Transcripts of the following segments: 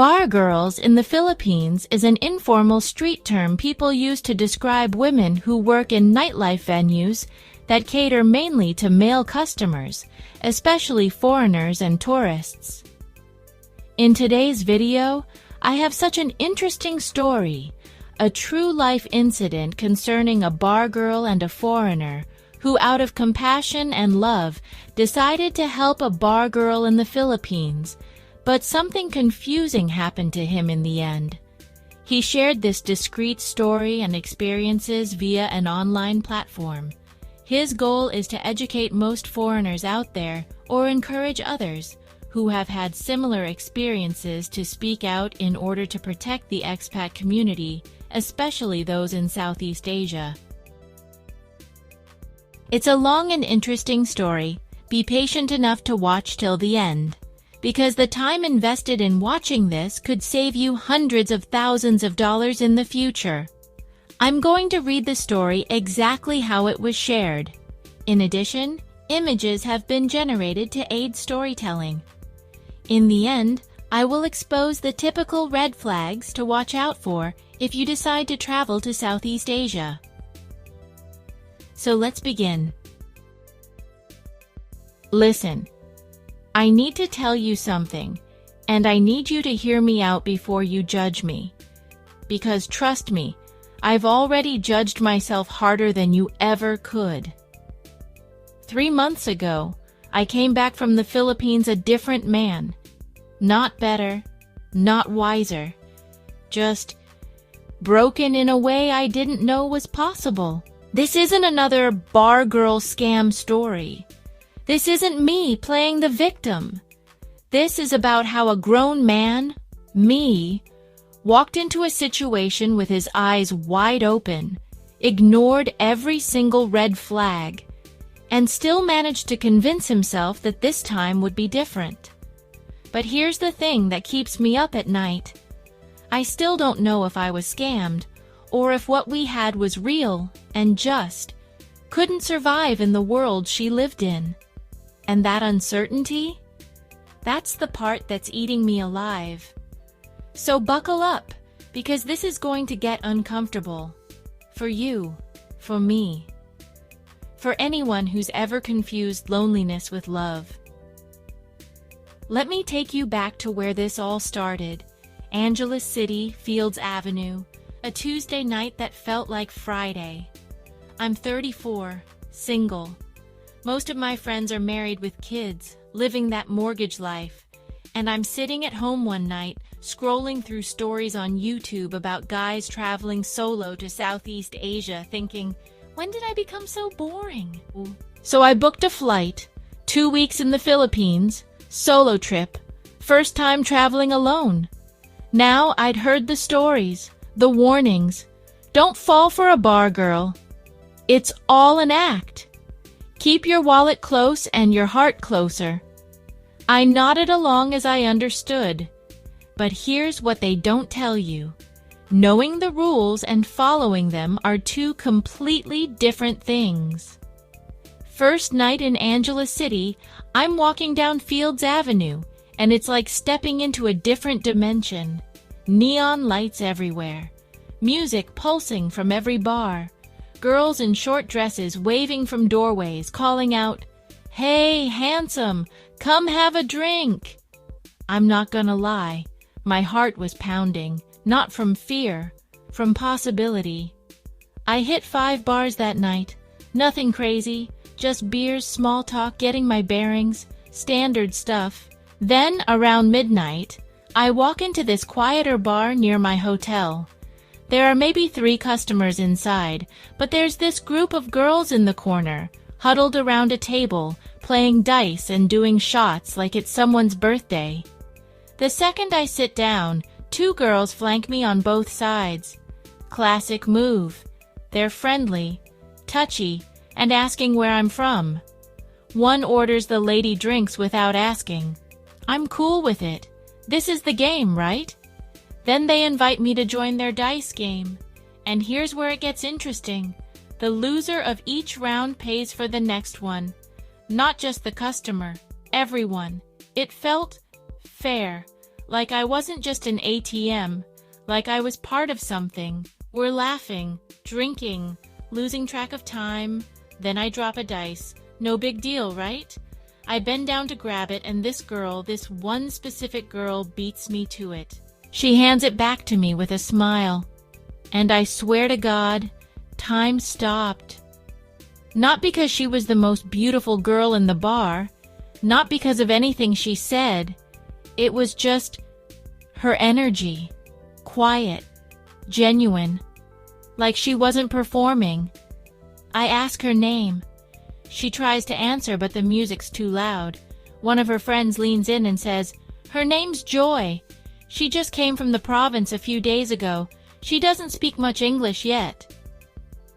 Bar girls in the Philippines is an informal street term people use to describe women who work in nightlife venues that cater mainly to male customers, especially foreigners and tourists. In today's video, I have such an interesting story, a true-life incident concerning a bar girl and a foreigner who, out of compassion and love, decided to help a bar girl in the Philippines, but something confusing happened to him in the end. He shared this discreet story and experiences via an online platform. His goal is to educate most foreigners out there or encourage others who have had similar experiences to speak out in order to protect the expat community, especially those in Southeast Asia. It's a long and interesting story. Be patient enough to watch till the end, because the time invested in watching this could save you hundreds of thousands of dollars in the future. I'm going to read the story exactly how it was shared. In addition, images have been generated to aid storytelling. In the end, I will expose the typical red flags to watch out for if you decide to travel to Southeast Asia. So let's begin. Listen. I need to tell you something, and I need you to hear me out before you judge me. Because trust me, I've already judged myself harder than you ever could. 3 months ago, I came back from the Philippines a different man. Not better, not wiser. Just broken in a way I didn't know was possible. This isn't another bar girl scam story. This isn't me playing the victim. This is about how a grown man, me, walked into a situation with his eyes wide open, ignored every single red flag, and still managed to convince himself that this time would be different. But here's the thing that keeps me up at night. I still don't know if I was scammed, or if what we had was real and just couldn't survive in the world she lived in. And that uncertainty? That's the part that's eating me alive. So buckle up, because this is going to get uncomfortable. For you, for me, for anyone who's ever confused loneliness with love. Let me take you back to where this all started. Angeles City, Fields Avenue, a Tuesday night that felt like Friday. I'm 34, single. Most of my friends are married with kids, living that mortgage life, and I'm sitting at home one night, scrolling through stories on YouTube about guys traveling solo to Southeast Asia, thinking, when did I become so boring? So I booked a flight, 2 weeks in the Philippines, solo trip, first time traveling alone. Now I'd heard the stories, the warnings. Don't fall for a bar girl. It's all an act. Keep your wallet close and your heart closer. I nodded along as I understood. But here's what they don't tell you. Knowing the rules and following them are two completely different things. First night in Angeles City, I'm walking down Fields Avenue, and it's like stepping into a different dimension. Neon lights everywhere. Music pulsing from every bar. Girls in short dresses waving from doorways, calling out, "Hey, handsome, come have a drink." I'm not gonna lie, my heart was pounding, not from fear, from possibility. I hit 5 bars that night, nothing crazy, just beers, small talk, getting my bearings, standard stuff. Then, around midnight, I walk into this quieter bar near my hotel. There are maybe 3 customers inside, but there's this group of girls in the corner, huddled around a table, playing dice and doing shots like it's someone's birthday. The second I sit down, 2 girls flank me on both sides. Classic move. They're friendly, touchy, and asking where I'm from. One orders the lady drinks without asking. I'm cool with it. This is the game, right? Then they invite me to join their dice game. And here's where it gets interesting. The loser of each round pays for the next one. Not just the customer, everyone. It felt fair, Like I wasn't just an ATM, like I was part of something. We're laughing, drinking, losing track of time. Then I drop a dice. No big deal, right? I bend down to grab it, and this girl, this one specific girl, beats me to it. She hands it back to me with a smile. And I swear to God, time stopped. Not because she was the most beautiful girl in the bar, not because of anything she said. It was just her energy, quiet, genuine, like she wasn't performing. I ask her name. She tries to answer, but the music's too loud. One of her friends leans in and says, "Her name's Joy. She just came from the province a few days ago. She doesn't speak much English yet."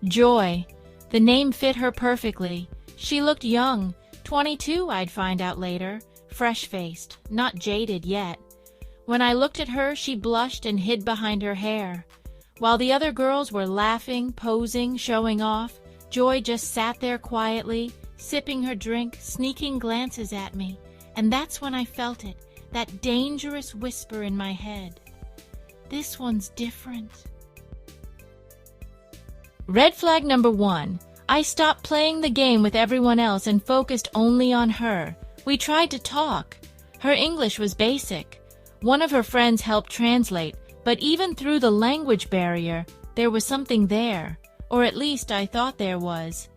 Joy. The name fit her perfectly. She looked young, 22 I'd find out later, fresh-faced, not jaded yet. When I looked at her, she blushed and hid behind her hair. While the other girls were laughing, posing, showing off, Joy just sat there quietly, sipping her drink, sneaking glances at me. And that's when I felt it, that dangerous whisper in my head. This one's different. Red flag number 1. I stopped playing the game with everyone else and focused only on her. We tried to talk. Her English was basic. One of her friends helped translate, but even through the language barrier, there was something there. Or at least I thought there was.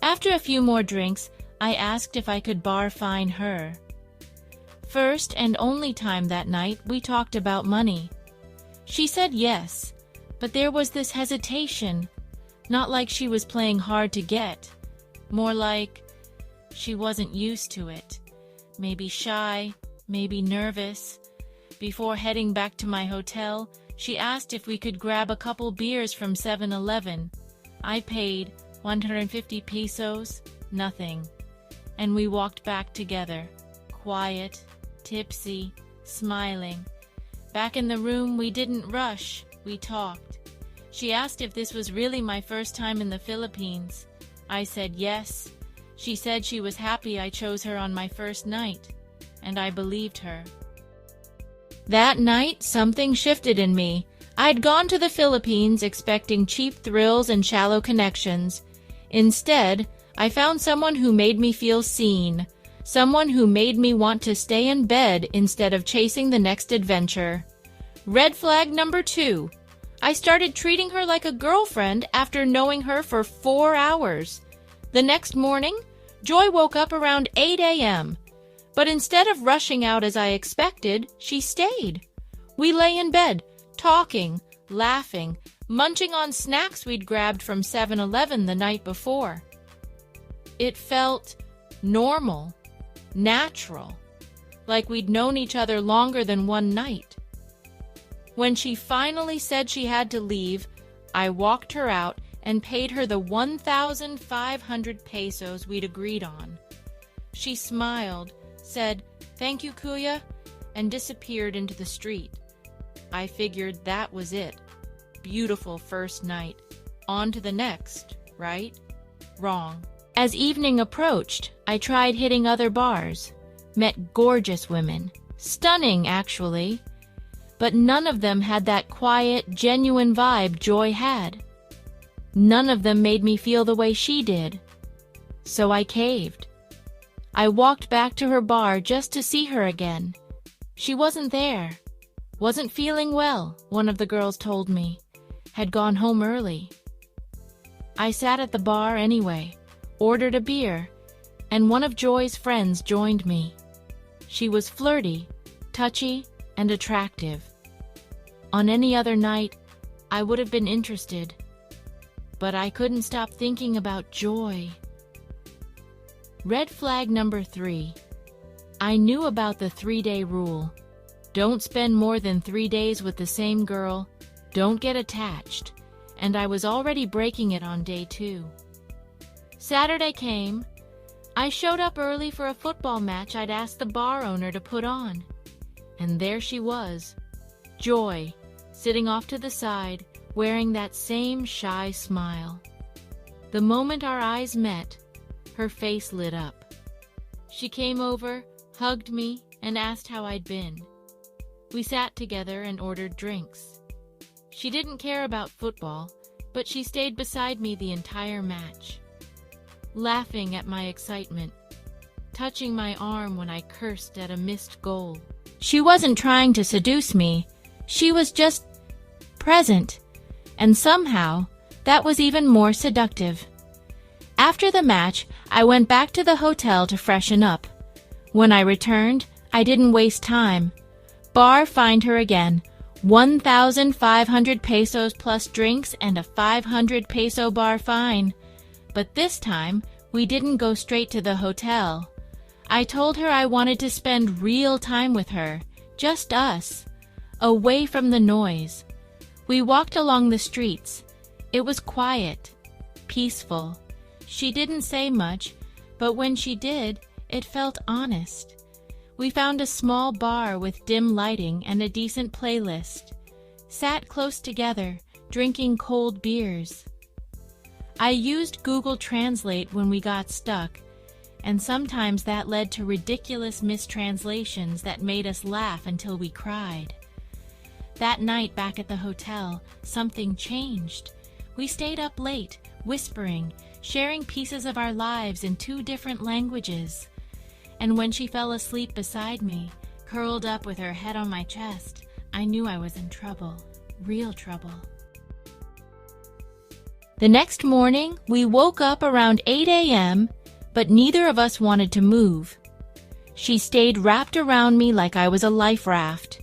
After a few more drinks, I asked if I could bar fine her. First and only time that night, we talked about money. She said yes, but there was this hesitation. Not like she was playing hard to get. More like she wasn't used to it. Maybe shy, maybe nervous. Before heading back to my hotel, she asked if we could grab a couple beers from 7-Eleven. I paid 150 pesos, nothing. And we walked back together, quiet, tipsy, smiling. Back in the room, we didn't rush, we talked. She asked if this was really my first time in the Philippines. I said yes. She said she was happy I chose her on my first night, and I believed her. That night, something shifted in me. I'd gone to the Philippines expecting cheap thrills and shallow connections. Instead, I found someone who made me feel seen, someone who made me want to stay in bed instead of chasing the next adventure. Red flag number 2. I started treating her like a girlfriend after knowing her for 4 hours. The next morning, Joy woke up around 8 a.m., but instead of rushing out as I expected, she stayed. We lay in bed, talking, laughing, munching on snacks we'd grabbed from 7-Eleven the night before. It felt normal, natural, like we'd known each other longer than one night. When she finally said she had to leave, I walked her out and paid her the 1,500 pesos we'd agreed on. She smiled, said, "Thank you, Kuya," and disappeared into the street. I figured that was it. Beautiful first night. On to the next, right? Wrong. As evening approached, I tried hitting other bars. Met gorgeous women. Stunning, actually. But none of them had that quiet, genuine vibe Joy had. None of them made me feel the way she did. So I caved. I walked back to her bar just to see her again. She wasn't there. Wasn't feeling well, one of the girls told me. Had gone home early. I sat at the bar anyway, ordered a beer, and one of Joy's friends joined me. She was flirty, touchy, and attractive. On any other night, I would have been interested. But I couldn't stop thinking about Joy. Red flag number 3. I knew about the 3-day rule. Don't spend more than 3 days with the same girl. Don't get attached. And I was already breaking it on day 2. Saturday came. I showed up early for a football match I'd asked the bar owner to put on. And there she was, Joy, sitting off to the side, wearing that same shy smile. The moment our eyes met, her face lit up. She came over, hugged me, and asked how I'd been. We sat together and ordered drinks. She didn't care about football, but she stayed beside me the entire match, laughing at my excitement, touching my arm when I cursed at a missed goal. She wasn't trying to seduce me. She was just present, and somehow that was even more seductive. After the match, I went back to the hotel to freshen up. When I returned, I didn't waste time. Bar fined her again, 1,500 pesos plus drinks and a 500 peso bar fine. But this time, we didn't go straight to the hotel. I told her I wanted to spend real time with her, just us, away from the noise. We walked along the streets. It was quiet, peaceful. She didn't say much, but when she did, it felt honest. We found a small bar with dim lighting and a decent playlist. Sat close together, drinking cold beers. I used Google Translate when we got stuck, and sometimes that led to ridiculous mistranslations that made us laugh until we cried. That night back at the hotel, something changed. We stayed up late, whispering, sharing pieces of our lives in 2 different languages. And when she fell asleep beside me, curled up with her head on my chest, I knew I was in trouble, real trouble. The next morning, we woke up around 8 a.m., but neither of us wanted to move. She stayed wrapped around me like I was a life raft.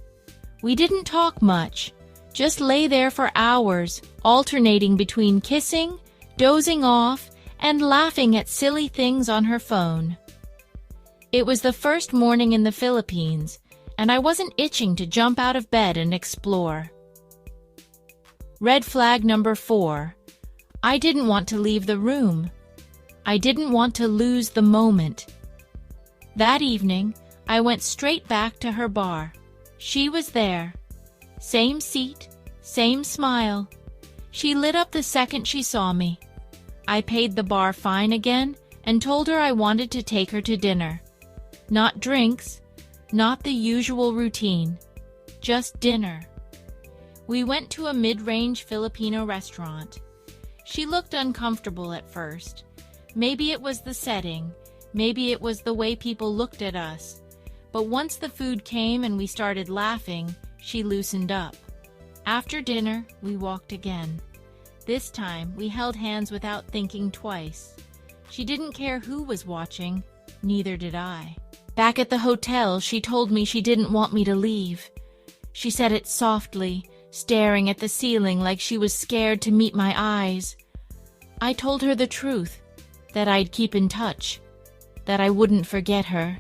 We didn't talk much, just lay there for hours, alternating between kissing, dozing off, and laughing at silly things on her phone. It was the first morning in the Philippines, and I wasn't itching to jump out of bed and explore. Red flag number 4. I didn't want to leave the room. I didn't want to lose the moment. That evening, I went straight back to her bar. She was there. Same seat, same smile. She lit up the second she saw me. I paid the bar fine again and told her I wanted to take her to dinner. Not drinks, not the usual routine, just dinner. We went to a mid-range Filipino restaurant. She looked uncomfortable at first. Maybe it was the setting, maybe it was the way people looked at us. But once the food came and we started laughing, she loosened up. After dinner, we walked again. This time, we held hands without thinking twice. She didn't care who was watching, neither did I. Back at the hotel, she told me she didn't want me to leave. She said it softly, staring at the ceiling like she was scared to meet my eyes. I told her the truth, that I'd keep in touch, that I wouldn't forget her.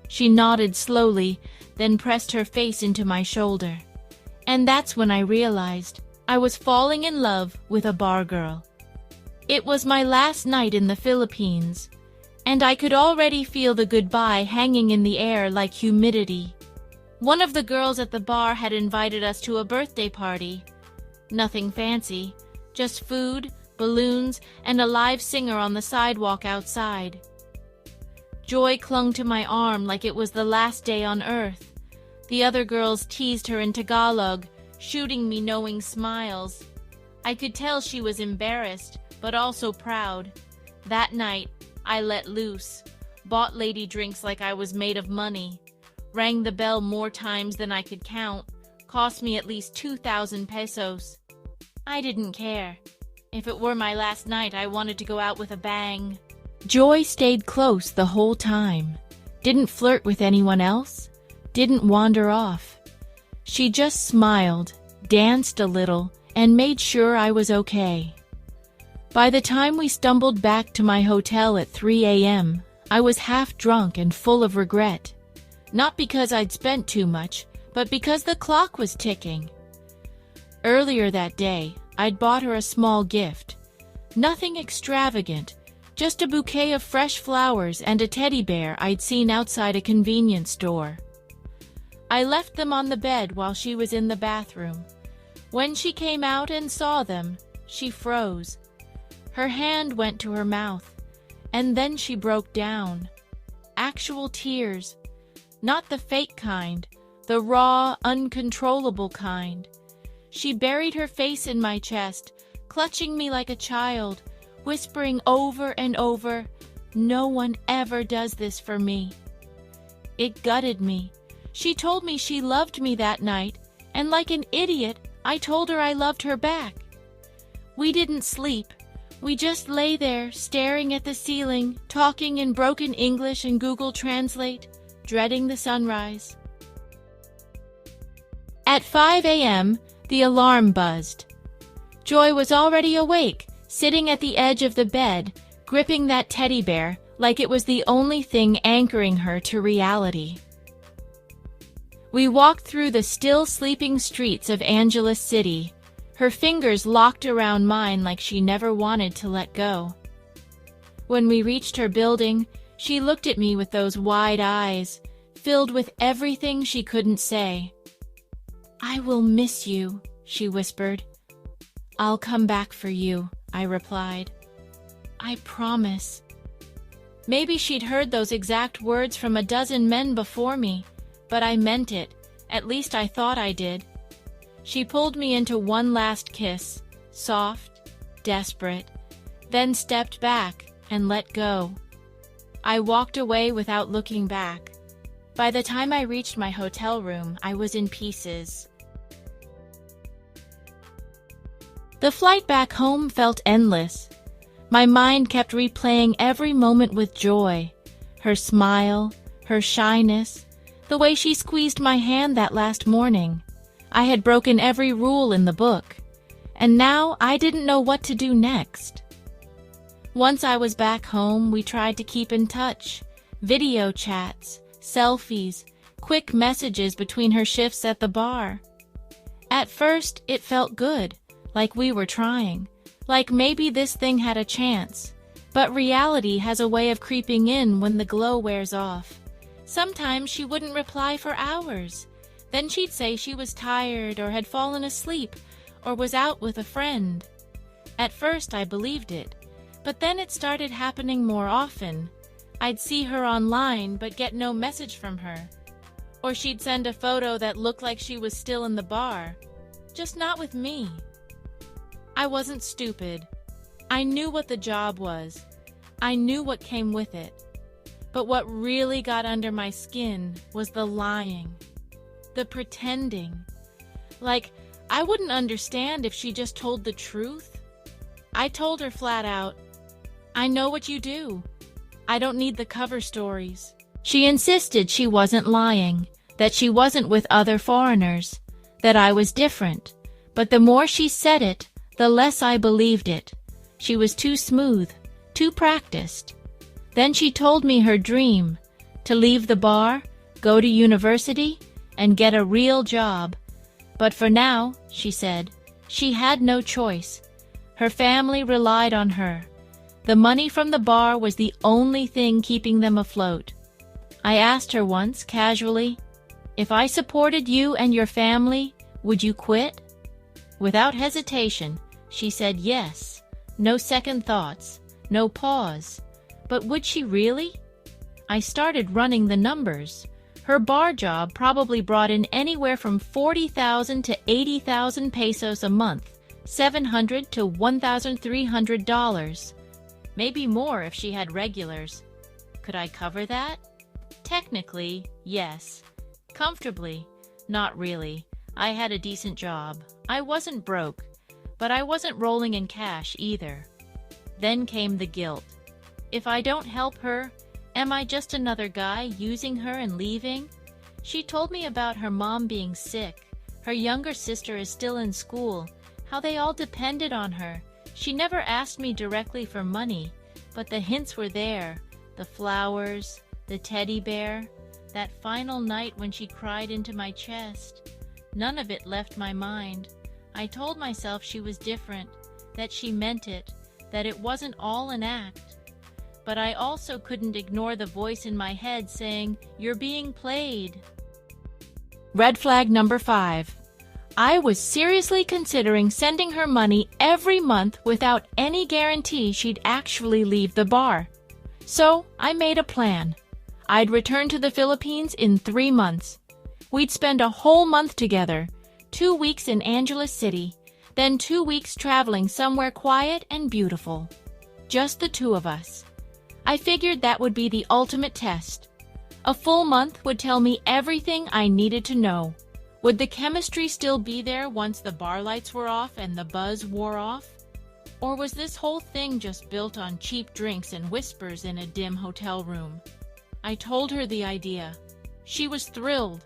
She nodded slowly, then pressed her face into my shoulder. And that's when I realized I was falling in love with a bar girl. It was my last night in the Philippines, and I could already feel the goodbye hanging in the air like humidity. One of the girls at the bar had invited us to a birthday party. Nothing fancy, just food, balloons, and a live singer on the sidewalk outside. Joy clung to my arm like it was the last day on earth. The other girls teased her in Tagalog, shooting me knowing smiles. I could tell she was embarrassed, but also proud. That night, I let loose, bought lady drinks like I was made of money, rang the bell more times than I could count, cost me at least 2,000 pesos. I didn't care. If it were my last night, I wanted to go out with a bang. Joy stayed close the whole time, didn't flirt with anyone else, didn't wander off. She just smiled, danced a little, and made sure I was okay. By the time we stumbled back to my hotel at 3 a.m., I was half drunk and full of regret. Not because I'd spent too much, but because the clock was ticking. Earlier that day, I'd bought her a small gift. Nothing extravagant, just a bouquet of fresh flowers and a teddy bear I'd seen outside a convenience store. I left them on the bed while she was in the bathroom. When she came out and saw them, she froze. Her hand went to her mouth, and then she broke down. Actual tears. Not the fake kind, the raw, uncontrollable kind. She buried her face in my chest, clutching me like a child, whispering over and over, "No one ever does this for me." It gutted me. She told me she loved me that night, and like an idiot, I told her I loved her back. We didn't sleep. We just lay there, staring at the ceiling, talking in broken English and Google Translate, dreading the sunrise. At 5 a.m., the alarm buzzed. Joy was already awake, sitting at the edge of the bed, gripping that teddy bear like it was the only thing anchoring her to reality. We walked through the still sleeping streets of Angeles City, her fingers locked around mine like she never wanted to let go. When we reached her building, she looked at me with those wide eyes, filled with everything she couldn't say. "I will miss you," she whispered. "I'll come back for you," I replied. "I promise." Maybe she'd heard those exact words from a dozen men before me, but I meant it. At least I thought I did. She pulled me into one last kiss, soft, desperate, then stepped back and let go. I walked away without looking back. By the time I reached my hotel room, I was in pieces. The flight back home felt endless. My mind kept replaying every moment with joy. Her smile, her shyness, the way she squeezed my hand that last morning. I had broken every rule in the book, and now I didn't know what to do next. Once I was back home, we tried to keep in touch. Video chats, selfies, quick messages between her shifts at the bar. At first, it felt good, like we were trying, like maybe this thing had a chance. But reality has a way of creeping in when the glow wears off. Sometimes she wouldn't reply for hours. Then she'd say she was tired or had fallen asleep or was out with a friend. At first I believed it, but then it started happening more often. I'd see her online but get no message from her. Or she'd send a photo that looked like she was still in the bar, just not with me. I wasn't stupid. I knew what the job was. I knew what came with it. But what really got under my skin was the lying, the pretending. Like, I wouldn't understand if she just told the truth. I told her flat out, "I know what you do. I don't need the cover stories." She insisted she wasn't lying, that she wasn't with other foreigners, that I was different. But the more she said it, the less I believed it. She was too smooth, too practiced. Then she told me her dream, to leave the bar, go to university, and get a real job. But for now, she said, she had no choice. Her family relied on her. The money from the bar was the only thing keeping them afloat. I asked her once, casually, "If I supported you and your family, would you quit?" Without hesitation, she said yes. No second thoughts, no pause. But would she really? I started running the numbers. Her bar job probably brought in anywhere from 40,000 to 80,000 pesos a month, $700 to $1,300. Maybe more if she had regulars. Could I cover that? Technically, yes. Comfortably, not really. I had a decent job. I wasn't broke, but I wasn't rolling in cash either. Then came the guilt. If I don't help her, am I just another guy using her and leaving? She told me about her mom being sick. Her younger sister is still in school, how they all depended on her. She never asked me directly for money, but the hints were there. The flowers, the teddy bear, that final night when she cried into my chest. None of it left my mind. I told myself she was different, that she meant it, that it wasn't all an act. But I also couldn't ignore the voice in my head saying, "You're being played." Red flag number 5. I was seriously considering sending her money every month without any guarantee she'd actually leave the bar. So I made a plan. I'd return to the Philippines in 3 months. We'd spend a whole month together, 2 weeks in Angeles City, then 2 weeks traveling somewhere quiet and beautiful. Just the two of us. I figured that would be the ultimate test. A full month would tell me everything I needed to know. Would the chemistry still be there once the bar lights were off and the buzz wore off? Or was this whole thing just built on cheap drinks and whispers in a dim hotel room? I told her the idea. She was thrilled.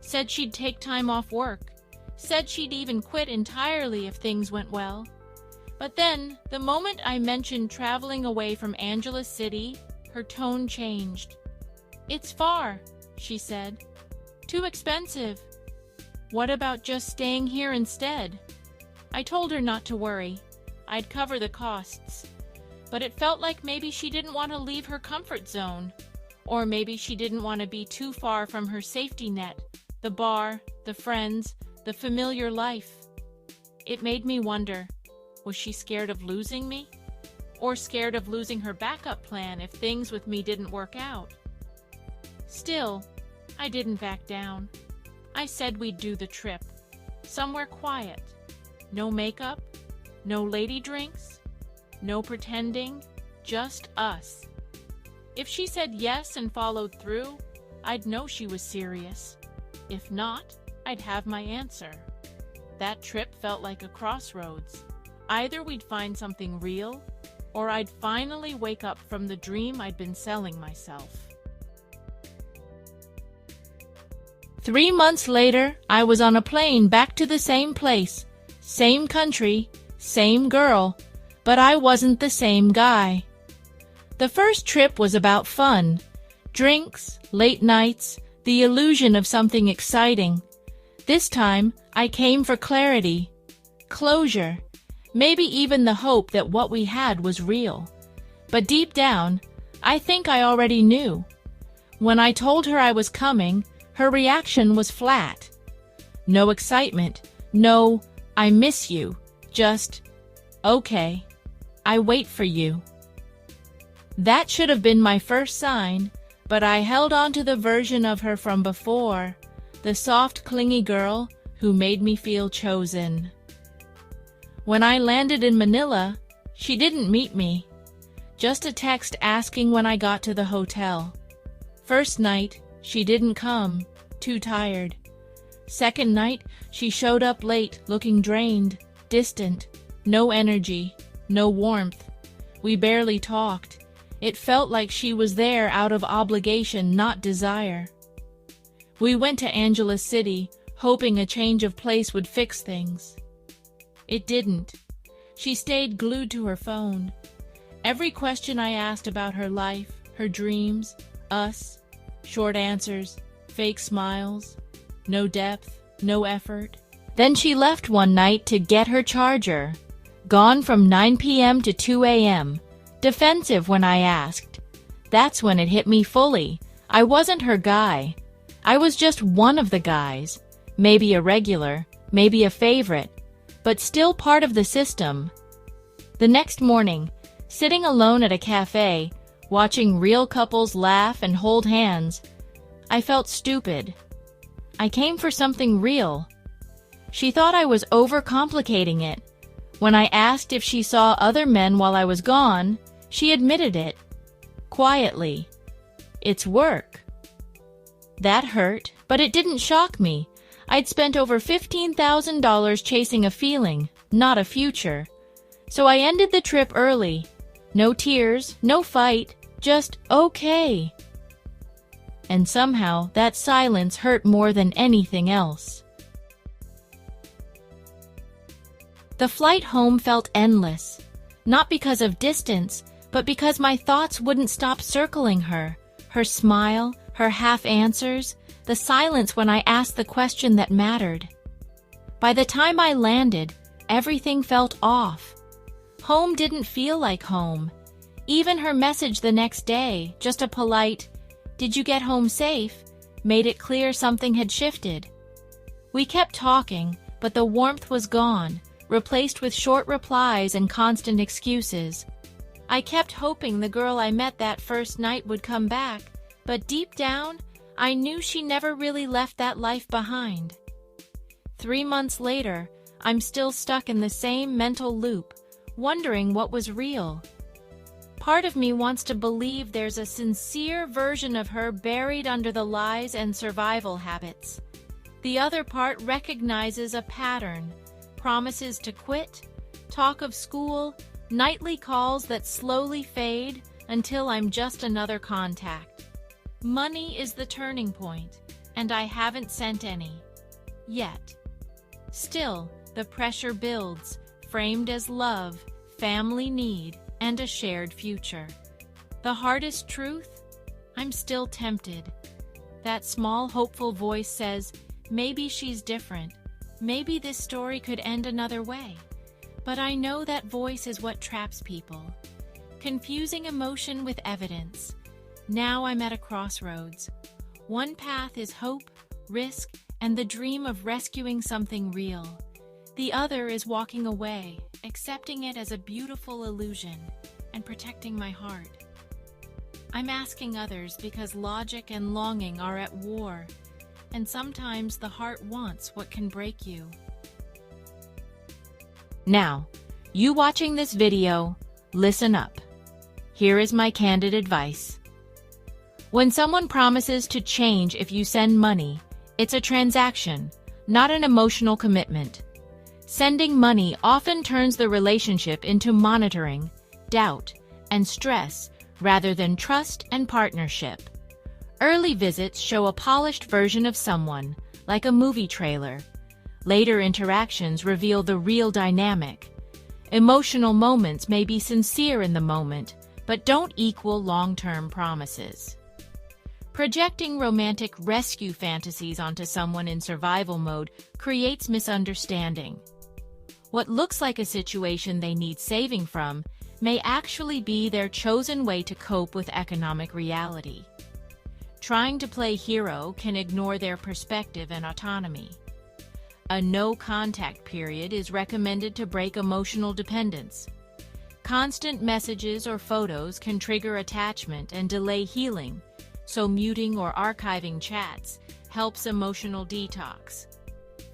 Said she'd take time off work. Said she'd even quit entirely if things went well. But then, the moment I mentioned traveling away from Angeles City, her tone changed. "It's far," she said. "Too expensive. What about just staying here instead?" I told her not to worry. I'd cover the costs. But it felt like maybe she didn't want to leave her comfort zone. Or maybe she didn't want to be too far from her safety net, the bar, the friends, the familiar life. It made me wonder, was she scared of losing me? Or scared of losing her backup plan if things with me didn't work out? Still, I didn't back down. I said we'd do the trip. Somewhere quiet. No makeup, no lady drinks, no pretending, just us. If she said yes and followed through, I'd know she was serious. If not, I'd have my answer. That trip felt like a crossroads. Either we'd find something real, or I'd finally wake up from the dream I'd been selling myself. 3 months later, I was on a plane back to the same place, same country, same girl, but I wasn't the same guy. The first trip was about fun, drinks, late nights, the illusion of something exciting. This time, I came for clarity, closure, maybe even the hope that what we had was real. But deep down, I think I already knew. When I told her I was coming, her reaction was flat. No excitement, no, "I miss you," just, "Okay, I wait for you." That should have been my first sign, but I held on to the version of her from before, the soft, clingy girl who made me feel chosen. When I landed in Manila, she didn't meet me. Just a text asking when I got to the hotel. First night, she didn't come, too tired. Second night, she showed up late, looking drained, distant, no energy, no warmth. We barely talked. It felt like she was there out of obligation, not desire. We went to Angeles City, hoping a change of place would fix things. It didn't. She stayed glued to her phone. Every question I asked about her life, her dreams, us, short answers, fake smiles, no depth, no effort. Then she left one night to get her charger. Gone from 9 p.m. to 2 a.m. Defensive when I asked. That's when it hit me fully. I wasn't her guy. I was just one of the guys. Maybe a regular, maybe a favorite, but still part of the system. The next morning, sitting alone at a cafe, watching real couples laugh and hold hands, I felt stupid. I came for something real. She thought I was overcomplicating it. When I asked if she saw other men while I was gone, she admitted it. Quietly. It's work. That hurt, but it didn't shock me. I'd spent over $15,000 chasing a feeling, not a future. So I ended the trip early. No tears, no fight, just okay. And somehow that silence hurt more than anything else. The flight home felt endless, not because of distance, but because my thoughts wouldn't stop circling her, her smile, her half answers, the silence when I asked the question that mattered. By the time I landed, everything felt off. Home didn't feel like home. Even her message the next day, just a polite, "Did you get home safe?" made it clear something had shifted. We kept talking, but the warmth was gone, replaced with short replies and constant excuses. I kept hoping the girl I met that first night would come back, but deep down, I knew she never really left that life behind. 3 months later, I'm still stuck in the same mental loop, wondering what was real. Part of me wants to believe there's a sincere version of her buried under the lies and survival habits. The other part recognizes a pattern: promises to quit, talk of school, nightly calls that slowly fade until I'm just another contact. Money is the turning point, and I haven't sent any. Yet. Still, the pressure builds, framed as love, family need, and a shared future. The hardest truth? I'm still tempted. That small, hopeful voice says, maybe she's different. Maybe this story could end another way. But I know that voice is what traps people. Confusing emotion with evidence. Now I'm at a crossroads. One path is hope, risk, and the dream of rescuing something real. The other is walking away, accepting it as a beautiful illusion, and protecting my heart. I'm asking others because logic and longing are at war, and sometimes the heart wants what can break you. Now, you watching this video, listen up. Here is my candid advice. When someone promises to change if you send money, it's a transaction, not an emotional commitment. Sending money often turns the relationship into monitoring, doubt, and stress rather than trust and partnership. Early visits show a polished version of someone, like a movie trailer. Later interactions reveal the real dynamic. Emotional moments may be sincere in the moment, but don't equal long-term promises. Projecting romantic rescue fantasies onto someone in survival mode creates misunderstanding. What looks like a situation they need saving from may actually be their chosen way to cope with economic reality. Trying to play hero can ignore their perspective and autonomy. A no-contact period is recommended to break emotional dependence. Constant messages or photos can trigger attachment and delay healing, so muting or archiving chats helps emotional detox.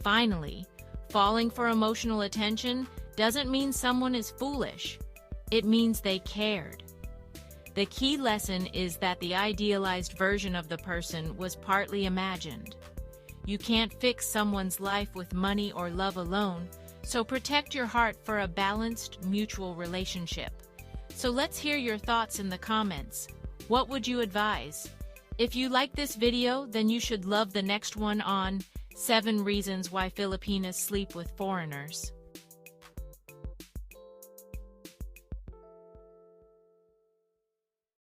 Finally, falling for emotional attention doesn't mean someone is foolish. It means they cared. The key lesson is that the idealized version of the person was partly imagined. You can't fix someone's life with money or love alone, so protect your heart for a balanced, mutual relationship. So let's hear your thoughts in the comments. What would you advise? If you like this video, then you should love the next one on 7 Reasons Why Filipinas Sleep with Foreigners.